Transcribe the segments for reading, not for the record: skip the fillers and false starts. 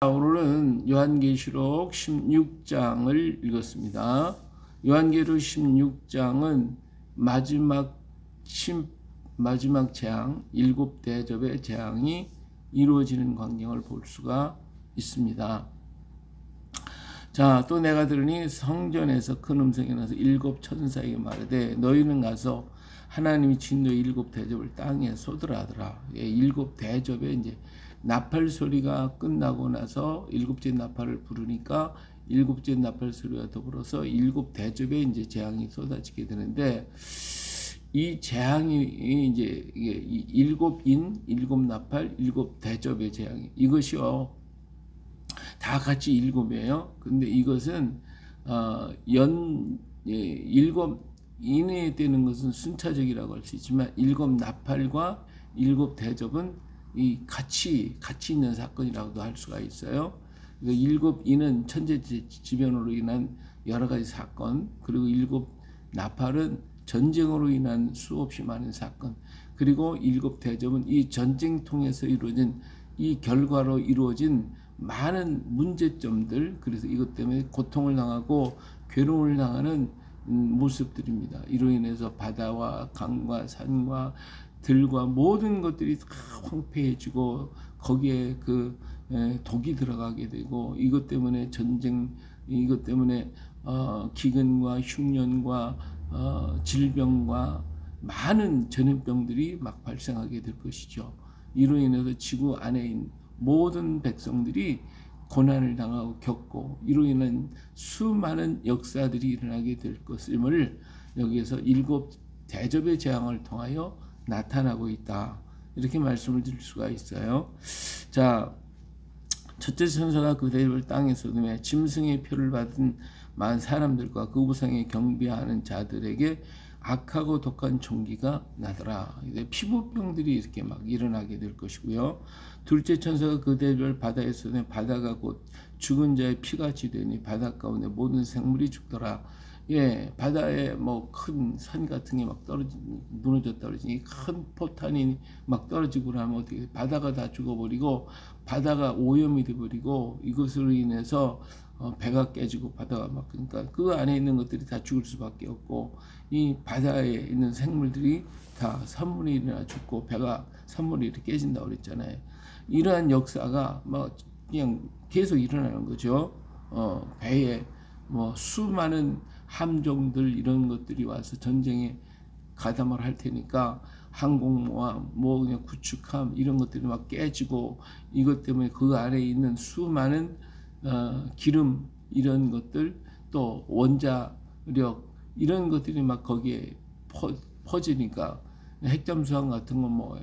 오늘은 요한계시록 16장을 읽었습니다. 요한계시록 16장은 마지막 재앙, 7대접의 재앙이 이루어지는 광경을 볼 수가 있습니다. 자, 또 내가 들으니 성전에서 큰 음성이 나서 7천사에게 말하되 너희는 가서 하나님이 진노의 7대접을 땅에 쏟으라 하더라. 7대접에 이제 나팔 소리가 끝나고 나서 7째 나팔을 부르니까 7째 나팔 소리와 더불어서 7대접에 이제 재앙이 쏟아지게 되는데, 이 재앙이 이제 7인, 7나팔, 7대접의 재앙이, 이것이요 다 같이 7이에요. 근데 이것은 7인에 되는 것은 순차적이라고 할 수 있지만 7나팔과 7대접은 이 같이 있는 사건이라고도 할 수가 있어요. 그러니까 7인은 천재지변으로 인한 여러 가지 사건, 그리고 7나팔은 전쟁으로 인한 수없이 많은 사건, 그리고 7대접은 이 전쟁 통해서 이루어진 이 결과로 이루어진 많은 문제점들, 그래서 이것 때문에 고통을 당하고 괴로움을 당하는 모습들입니다. 이로 인해서 바다와 강과 산과 들과 모든 것들이 다 황폐해지고 거기에 그 독이 들어가게 되고, 이것 때문에 전쟁, 이것 때문에 기근과 흉년과 질병과 많은 전염병들이 막 발생하게 될 것이죠. 이로 인해서 지구 안에 있는 모든 백성들이 고난을 당하고 겪고, 이로 인한 수많은 역사들이 일어나게 될 것임을 여기에서 7대접의 재앙을 통하여 나타나고 있다, 이렇게 말씀을 드릴 수가 있어요. 자, 첫째 천사가 그 대접을 땅에 쏟음에 짐승의 표를 받은 많은 사람들과 그 우상에 경배하는 자들에게 악하고 독한 총기가 나더라. 피부병들이 이렇게 막 일어나게 될 것이고요. 둘째 천사가 그 대접을 바다에 쏟으며 바다가 곧 죽은 자의 피같이 되니 바다 가운데 모든 생물이 죽더라. 바다에 뭐 큰 산 같은 게 막 무너졌다 그러지, 큰 포탄이 막 떨어지고 나면 어떻게 바다가 다 죽어버리고 바다가 오염이 돼버리고, 이것으로 인해서 배가 깨지고 바다가 막, 그러니까 그 안에 있는 것들이 다 죽을 수밖에 없고, 이 바다에 있는 생물들이 다 산물이 일어나 죽고 배가 산물이 이렇게 깨진다고 그랬잖아요. 이러한 역사가 막 그냥 계속 일어나는 거죠. 배에 뭐 수많은 함정들, 이런 것들이 와서 전쟁에 가담을 할 테니까 항공모함, 뭐 그냥 구축함, 이런 것들이 막 깨지고, 이것 때문에 그 안에 있는 수많은 기름, 이런 것들, 또 원자력, 이런 것들이 막 거기에 퍼지니까 핵잠수함 같은 거, 뭐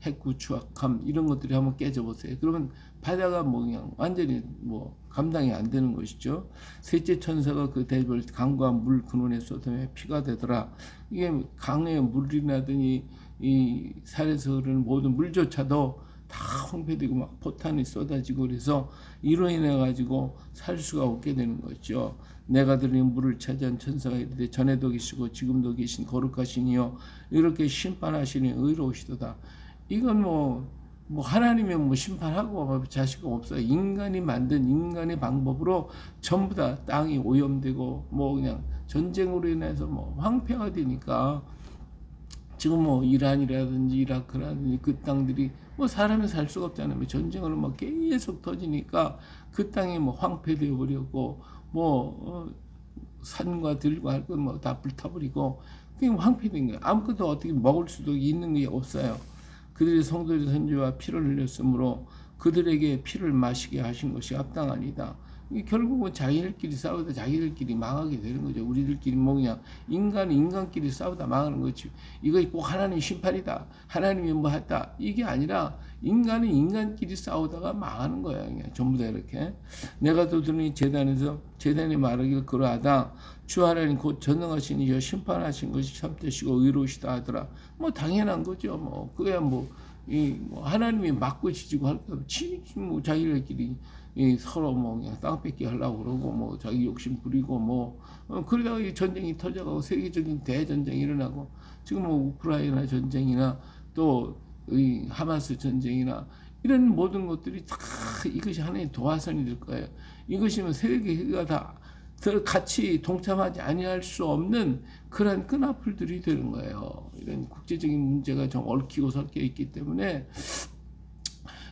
핵구축함, 이런 것들이 한번 깨져보세요. 그러면 바다가 뭐 그냥 완전히 뭐 감당이 안 되는 것이죠. 셋째 천사가 그 대접을 강과 물 근원에 쏟으며 피가 되더라. 이게 강에 물이 나더니 이 산에서 흐르는 모든 물조차도 다 황폐되고 막 포탄이 쏟아지고, 그래서 이로 인해 가지고 살 수가 없게 되는 거죠. 내가 들으니 물을 차지한 천사가 이르되 전에도 계시고 지금도 계신 거룩하시니요 이렇게 심판하시니 의로우시도다. 이건 뭐 하나님이 뭐 심판하고 자식 없어요. 인간이 만든 인간의 방법으로 전부 다 땅이 오염되고 뭐 그냥 전쟁으로 인해서 뭐 황폐가 되니까, 지금 뭐 이란이라든지 이라크라든지 그 땅들이 뭐 사람이 살 수가 없잖아요. 뭐 전쟁으로 뭐 계속 터지니까 그 땅이 뭐 황폐되어 버렸고, 뭐 산과 들과 할 건 뭐 다 불타버리고 그냥 황폐된 거예요. 아무것도 어떻게 먹을 수도 있는 게 없어요. 그들의 성도의 선지와 피를 흘렸으므로 그들에게 피를 마시게 하신 것이 합당하니다. 결국은 자기들끼리 싸우다 자기들끼리 망하게 되는 거죠. 우리들끼리 뭐 그냥 인간끼리 싸우다 망하는 거지. 이거 꼭 하나님 심판이다, 하나님이 뭐 했다, 이게 아니라 인간은 인간끼리 싸우다가 망하는 거야. 그냥 전부 다 이렇게. 내가 또 들으니 제단이 말하기를 그러하다. 주 하나님 곧 전능하신 이여 심판하신 것이 참되시고 의로우시다 하더라. 뭐 당연한 거죠. 뭐 그야 뭐 하나님이 맞고 지지고 할 거, 뭐 자기들끼리 서로 뭐 그냥 땅 뺏기 하려고 그러고 뭐 자기 욕심 부리고 뭐 그러다가 이 전쟁이 터져가고 세계적인 대전쟁이 일어나고, 지금 뭐 우크라이나 전쟁이나 또 이 하마스 전쟁이나 이런 모든 것들이 다 이것이 하나의 도화선이 될 거예요. 이것이면 세계가 다 같이 동참하지 아니할 수 없는 그런 끈앞풀들이 되는 거예요. 이런 국제적인 문제가 좀 얽히고 섞여 있기 때문에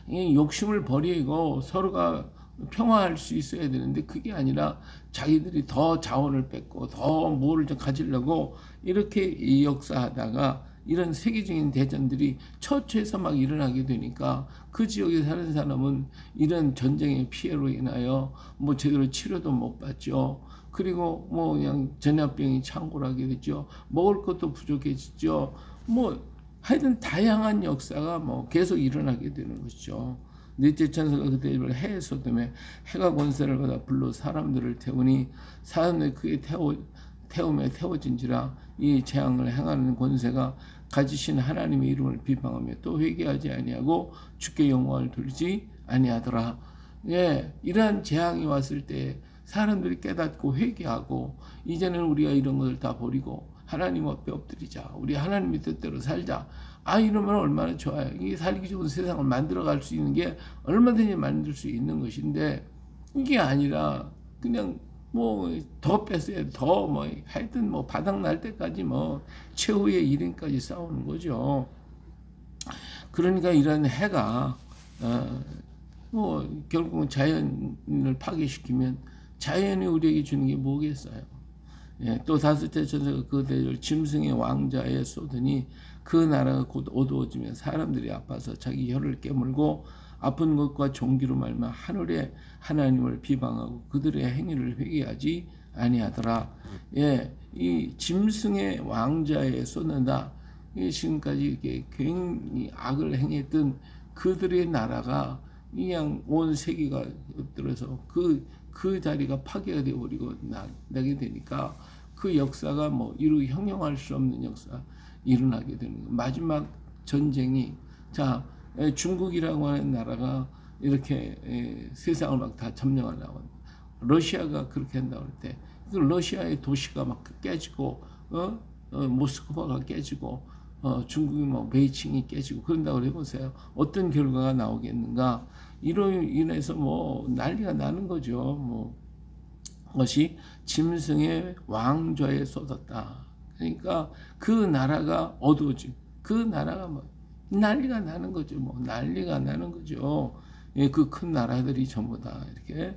이 욕심을 버리고 서로가 평화할 수 있어야 되는데 그게 아니라 자기들이 더 자원을 뺏고 더 뭐를 좀 가지려고 이렇게 역사하다가 이런 세계적인 대전들이 처처에서 막 일어나게 되니까 그 지역에 사는 사람은 이런 전쟁의 피해로 인하여 뭐 제대로 치료도 못 받죠. 그리고 뭐 그냥 전염병이 창궐하게 되죠. 먹을 것도 부족해지죠. 뭐 하여튼 다양한 역사가 뭐 계속 일어나게 되는 것이죠. 넷째 천사가 그때 해 소돔에 해가 권세를 받아 불로 사람들을 태우니 사람들이 그에 태움에 태워진지라 이 재앙을 행하는 권세가 가지신 하나님의 이름을 비방하며 또 회개하지 아니하고 주께 영광을 돌리지 아니하더라. 예, 이러한 재앙이 왔을 때 사람들이 깨닫고 회개하고 이제는 우리가 이런 것을 다 버리고 하나님 앞에 엎드리자. 우리 하나님의 뜻대로 살자. 이러면 얼마나 좋아요. 이게 살기 좋은 세상을 만들어갈 수 있는 게 얼마든지 만들 수 있는 것인데 이게 아니라 그냥 뭐 더 뺐어야 더 뭐 하여튼 뭐 바닥 날 때까지 뭐 최후의 일행까지 싸우는 거죠. 그러니까 이런 해가 뭐 결국은 자연을 파괴시키면 자연이 우리에게 주는 게 뭐겠어요. 예, 또 다섯째 천사가 그 대를 짐승의 왕자에 쏟으니 그 나라가 곧 어두워지면 사람들이 아파서 자기 혀를 깨물고 아픈 것과 종기로 말미암아 하늘의 하나님을 비방하고 그들의 행위를 회개하지 아니하더라. 예, 이 짐승의 왕자에 쏟는다. 지금까지 이렇게 굉장히 악을 행했던 그들의 나라가 그냥 온 세계가 엎드려서 그 자리가 파괴가 되어버리고 나게 되니까 그 역사가 뭐 이루 형용할 수 없는 역사 일어나게 되는 거예요. 마지막 전쟁이 중국이라고 하는 나라가 이렇게 세상을 막 다 점령하려고 러시아가 그렇게 한다고 할 때 그 러시아의 도시가 막 깨지고 모스크바가 깨지고 중국이 뭐 베이징이 깨지고 그런다고 해보세요. 어떤 결과가 나오겠는가? 이로 인해서 뭐 난리가 나는 거죠. 뭐 것이 짐승의 왕좌에 쏟았다. 그러니까 그 나라가 어두워지고 그 나라가 뭐 난리가 나는 거죠. 뭐 난리가 나는 거죠. 예, 그 큰 나라들이 전부 다 이렇게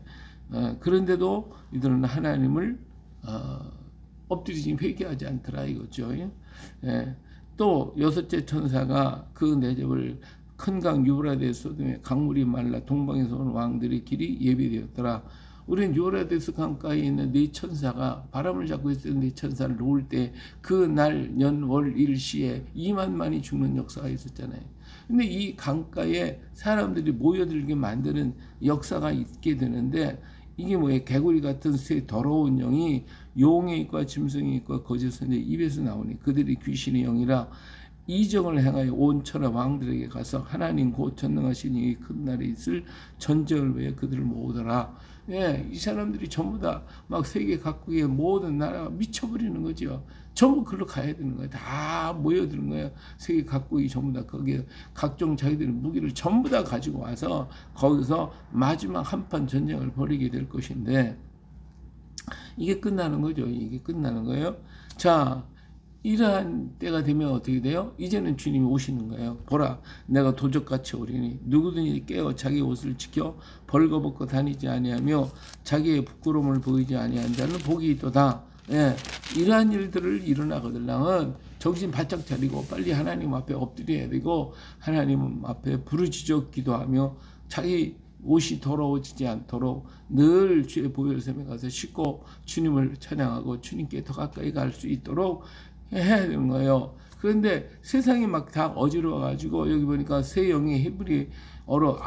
그런데도 이들은 하나님을 엎드리지 회개하지 않더라 이거죠. 예. 또 여섯째 천사가 그 내접을 큰 강 유브라데스 소돔에 강물이 말라 동방에서 온 왕들의 길이 예비되었더라. 우리는 유브라데스 강가에 있는 네 천사가 바람을 잡고 있었던 네 천사를 놓을 때 그 날 연월 일시에 2만만이 죽는 역사가 있었잖아요. 근데 이 강가에 사람들이 모여들게 만드는 역사가 있게 되는데 이게 뭐예요? 개구리 같은 새 더러운 영이 용의 입과 짐승의 입과 거짓 선지자의 입에서 나오니 그들이 귀신의 영이라 이정을 행하여 온 천하 왕들에게 가서 하나님 곧 전능하신 이 큰 날에 있을 전쟁을 위해 그들을 모으더라. 예, 이 사람들이 전부 다 막 세계 각국의 모든 나라가 미쳐버리는 거죠. 전부 그걸로 가야 되는 거예요. 다 모여드는 거예요. 세계 각국이 전부 다 거기에 각종 자기들의 무기를 전부 다 가지고 와서 거기서 마지막 한판 전쟁을 벌이게 될 것인데 이게 끝나는 거죠. 이게 끝나는 거예요. 자, 이러한 때가 되면 어떻게 돼요? 이제는 주님이 오시는 거예요. 보라, 내가 도적같이 오리니 누구든지 깨어 자기 옷을 지켜 벌거벗고 다니지 아니하며 자기의 부끄러움을 보이지 아니한 자는 복이 있도다. 예, 이러한 일들을 일어나거들랑은 정신 바짝 차리고 빨리 하나님 앞에 엎드려야 되고 하나님 앞에 부르짖어 기도하며 자기 옷이 더러워지지 않도록 늘 주의 보혈샘에 가서 씻고 주님을 찬양하고 주님께 더 가까이 갈 수 있도록 해야 되는 거예요. 그런데 세상이 막 다 어지러워 가지고 여기 보니까 새 영이 히브리어로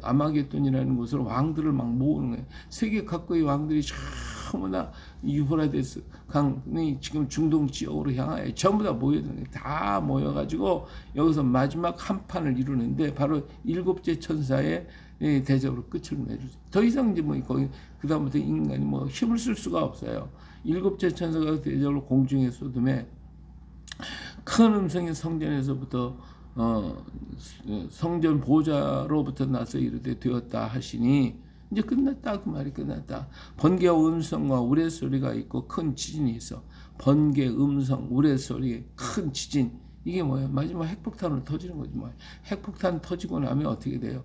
아마겟돈이라는 곳으로 왕들을 막 모으는 거예요. 세계 각국의 왕들이 전부 다 유브라데스 강이 지금 중동 지역으로 향하여 전부 다 모여드는 거예요. 다 모여가지고 여기서 마지막 한 판을 이루는데 바로 일곱째 천사의 대접으로 끝을 맺어주죠. 더 이상 이제 뭐 거기 그 다음부터 인간이 뭐 힘을 쓸 수가 없어요. 일곱째 천사가 대접으로 공중에 쏟음에 큰 음성이 성전에서부터 성전 보좌로부터 나서 이르되 되었다 하시니 이제 끝났다 그 말이 끝났다. 번개와 음성과 우레소리가 있고 큰 지진이 있어. 번개, 음성, 우레소리, 큰 지진 이게 뭐예요? 마지막 핵폭탄으로 터지는 거지 뭐. 핵폭탄 터지고 나면 어떻게 돼요?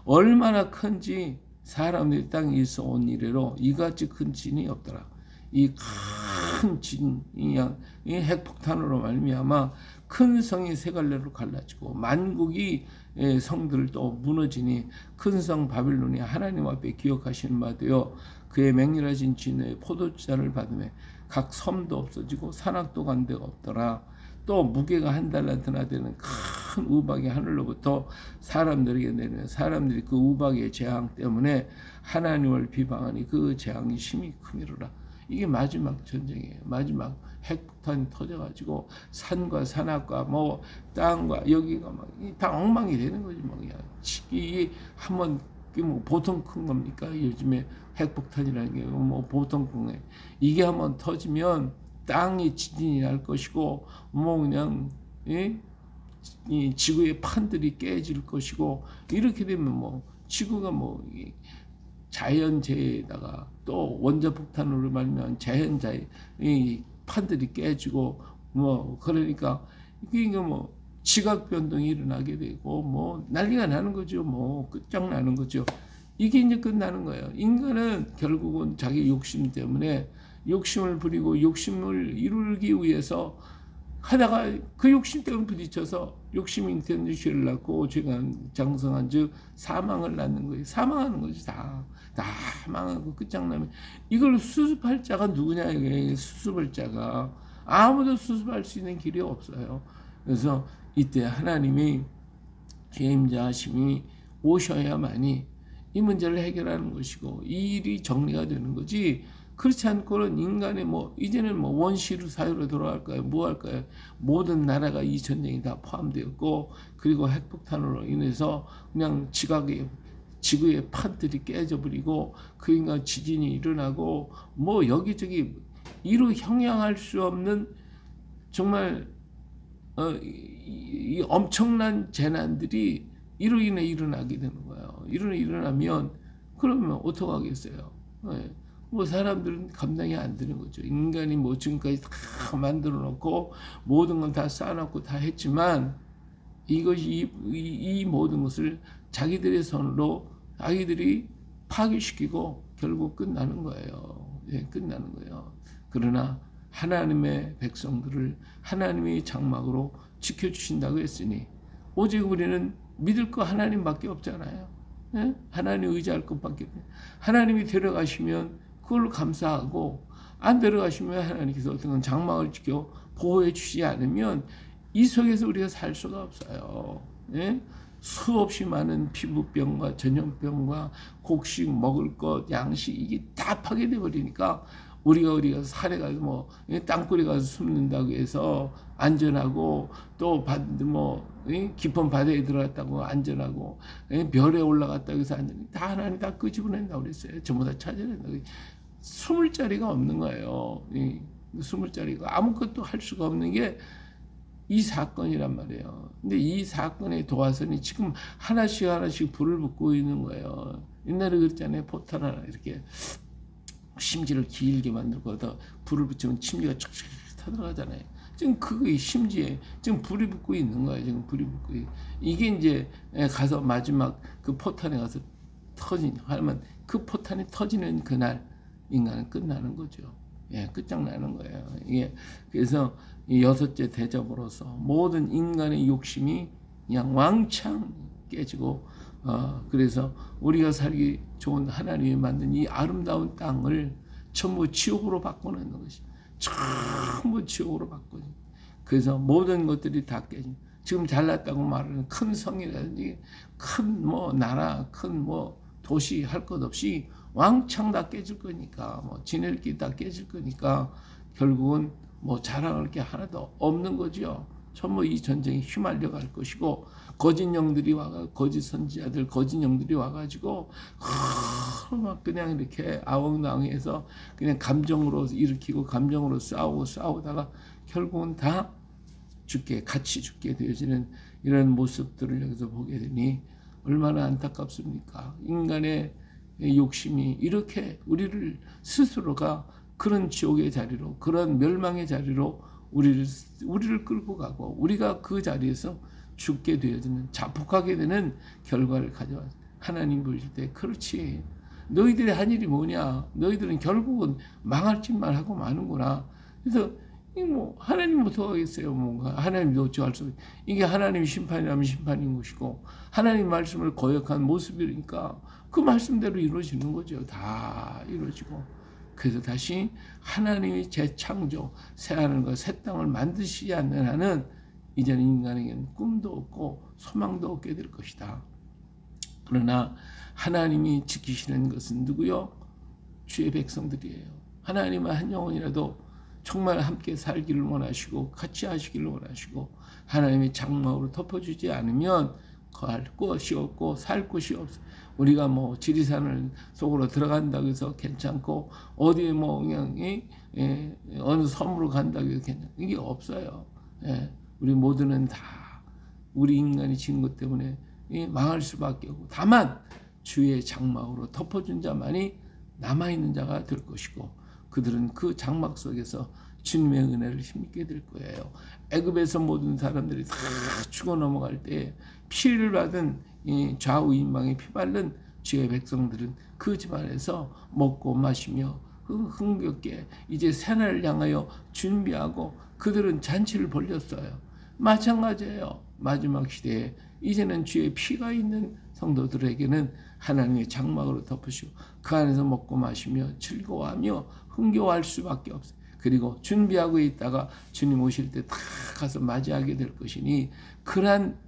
얼마나 큰지 사람들이 땅에 있어 온 이래로 이같이 큰 지진이 없더라. 이 큰 지진, 이 핵폭탄으로 말미암아 큰 성이 세 갈래로 갈라지고 만국이 성들을 또 무너지니 큰 성 바빌론이 하나님 앞에 기억하시는 바 되어 그의 맹렬하신 진노의 포도주자를 받으며 각 섬도 없어지고 산악도 간 데가 없더라. 또 무게가 한 달란트나 되는 큰 우박이 하늘로부터 사람들에게 내리며 사람들이 그 우박의 재앙 때문에 하나님을 비방하니 그 재앙이 심히 크미로라. 이게 마지막 전쟁이에요. 마지막 핵폭탄이 터져가지고 산과 산악과 뭐 땅과 여기가 막 다 엉망이 되는 거지 뭐. 이게 한번 뭐 보통 큰 겁니까? 요즘에 핵폭탄이라는 게 뭐 보통 큰 거예요. 이게 한번 터지면 땅이 지진이 날 것이고 뭐 그냥 이 지구의 판들이 깨질 것이고 이렇게 되면 뭐 지구가 뭐 자연재해에다가 또 원자폭탄으로 말미암은 자연재해 이 판들이 깨지고 뭐 그러니까 이게 뭐 지각 변동이 일어나게 되고 뭐 난리가 나는 거죠. 뭐 끝장나는 거죠. 이게 이제 끝나는 거예요. 인간은 결국은 자기 욕심 때문에 욕심을 부리고 욕심을 이루기 위해서 하다가 그 욕심 때문에 부딪혀서 욕심이 인텐드 죄를 낳고 죄가 장성한 즉 사망을 낳는 거예요. 사망하는 거지 다 망하고 끝장나면 이걸 수습할 자가 누구냐 이게 수습할 자가 아무도 수습할 수 있는 길이 없어요. 그래서 이때 하나님이 죄임자하심이 오셔야만이 이 문제를 해결하는 것이고 이 일이 정리가 되는 거지. 그렇지 않고는 인간의 뭐 이제는 뭐 원시로 사회로 돌아갈까요? 뭐 할까요? 모든 나라가 이 전쟁이 다 포함되었고 그리고 핵폭탄으로 인해서 그냥 지구의 판들이 깨져버리고 그러니까 지진이 일어나고 뭐 여기저기 이루 형용할 수 없는 정말 이 엄청난 재난들이 이로 인해 일어나게 되는 거예요. 일어나면 그러면 어떡하겠어요? 뭐 사람들은 감당이 안 되는 거죠. 인간이 뭐 지금까지 다 만들어 놓고 모든 건 다 쌓아놓고 다 했지만 이것이 이 모든 것을 자기들의 손으로 자기들이 파괴시키고 결국 끝나는 거예요. 끝나는 거예요. 그러나 하나님의 백성들을 하나님의 장막으로 지켜주신다고 했으니 오직 우리는 믿을 거 하나님밖에 없잖아요. 하나님 의지할 것밖에 없어요. 하나님이 데려가시면 그걸로 감사하고 안 데려가시면 하나님께서 어떤 장막을 지켜 보호해 주시지 않으면 이 속에서 우리가 살 수가 없어요. 수없이 많은 피부병과 전염병과 곡식 먹을 것 양식 이게 다 파괴돼 버리니까 우리가 산에 가서 뭐 땅굴에 가서 숨는다고 해서 안전하고 또 뭐 깊은 바다에 들어갔다고 안전하고 별에 올라갔다고 해서 안전 다 하나님 다 끄집어낸다고 그랬어요. 전부 다 찾아낸다고. 숨을 자리가 없는 거예요. 숨을 자리가 아무것도 할 수가 없는 게 이 사건이란 말이에요. 근데 이 사건의 도화선이 지금 하나씩 불을 붙고 있는 거예요. 옛날에 그랬잖아요. 포탄 하나 이렇게 심지를 길게 만들고 더 불을 붙이면 침지가 쫙쫙 타들어가잖아요. 지금 그게 심지에 지금 불이 붙고 있는 거예요. 지금 불이 붙고 이게 이제 가서 마지막 그 포탄에 가서 하면 그 포탄이 터지는 그날 인간은 끝나는 거죠. 끝장나는 거예요. 이게 그래서 이 여섯째 대접으로서 모든 인간의 욕심이 그냥 왕창 깨지고 그래서 우리가 살기 좋은 하나님이 만든 이 아름다운 땅을 전부 지옥으로 바꿔놓는 것이 전부 지옥으로 바꿔요. 그래서 모든 것들이 다 깨진 지금 잘났다고 말하는 큰 성이라든지 큰 뭐 나라 큰 뭐 도시 할 것 없이 왕창 다 깨질 거니까 뭐 지낼기 다 깨질 거니까 결국은 뭐 자랑할 게 하나도 없는 거죠. 전부 이 전쟁에 휘말려 갈 것이고 거짓 영들이 와가 거짓 선지자들 거짓 영들이 와가지고 막 그냥 이렇게 아웅다웅해서 그냥 감정으로 일으키고 감정으로 싸우다가 결국은 다 같이 죽게 되어지는 이런 모습들을 여기서 보게 되니 얼마나 안타깝습니까? 인간의 욕심이 이렇게 우리를 스스로가 그런 지옥의 자리로, 그런 멸망의 자리로 우리를 끌고 가고, 우리가 그 자리에서 죽게 되어지는, 자폭하게 되는 결과를 가져와. 하나님 보실 때 그렇지, 너희들의 한 일이 뭐냐, 너희들은 결국은 망할 짓만 하고 마는구나. 그래서 뭐 하나님 어떡하겠어요. 뭔가 하나님도 어찌할 수 없어요. 이게 하나님 심판이라면 심판인 것이고, 하나님 말씀을 거역한 모습이니까 그 말씀대로 이루어지는 거죠. 다 이루어지고. 그래서 다시 하나님이 재창조, 새하늘과 새 땅을 만드시지 않는 한은 이제는 인간에게는 꿈도 없고 소망도 없게 될 것이다. 그러나 하나님이 지키시는 것은 누구요? 주의 백성들이에요. 하나님은 한 영혼이라도 정말 함께 살기를 원하시고 같이 하시기를 원하시고, 하나님의 장막으로 덮어주지 않으면 갈 곳이 없고 살 곳이 없어요. 우리가 뭐 지리산을 속으로 들어간다고 해서 괜찮고, 어디에 뭐 그냥 어느 섬으로 간다고 해서 괜찮고, 이게 없어요. 우리 모두는 다 우리 인간이 지은 것 때문에 망할 수밖에 없고, 다만 주의 장막으로 덮어준 자만이 남아있는 자가 될 것이고, 그들은 그 장막 속에서 주님의 은혜를 힘입게 될 거예요. 애굽에서 모든 사람들이 다 죽어 넘어갈 때 피를 받은 좌우인방에 피바른 주의 백성들은 그 집안에서 먹고 마시며 흥겹게 이제 새날을 향하여 준비하고 그들은 잔치를 벌렸어요. 마찬가지예요. 마지막 시대에 이제는 주의 피가 있는 성도들에게는 하나님의 장막으로 덮으시고 그 안에서 먹고 마시며 즐거워하며 흥겨워할 수밖에 없어요. 그리고 준비하고 있다가 주님 오실 때 다 가서 맞이하게 될 것이니, 그러한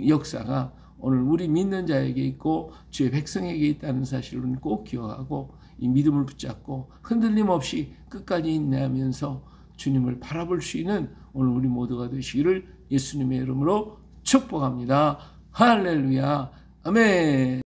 역사가 오늘 우리 믿는 자에게 있고 주의 백성에게 있다는 사실을 꼭 기억하고 이 믿음을 붙잡고 흔들림 없이 끝까지 인내하면서 주님을 바라볼 수 있는 오늘 우리 모두가 되시기를 예수님의 이름으로 축복합니다. 할렐루야. 아멘.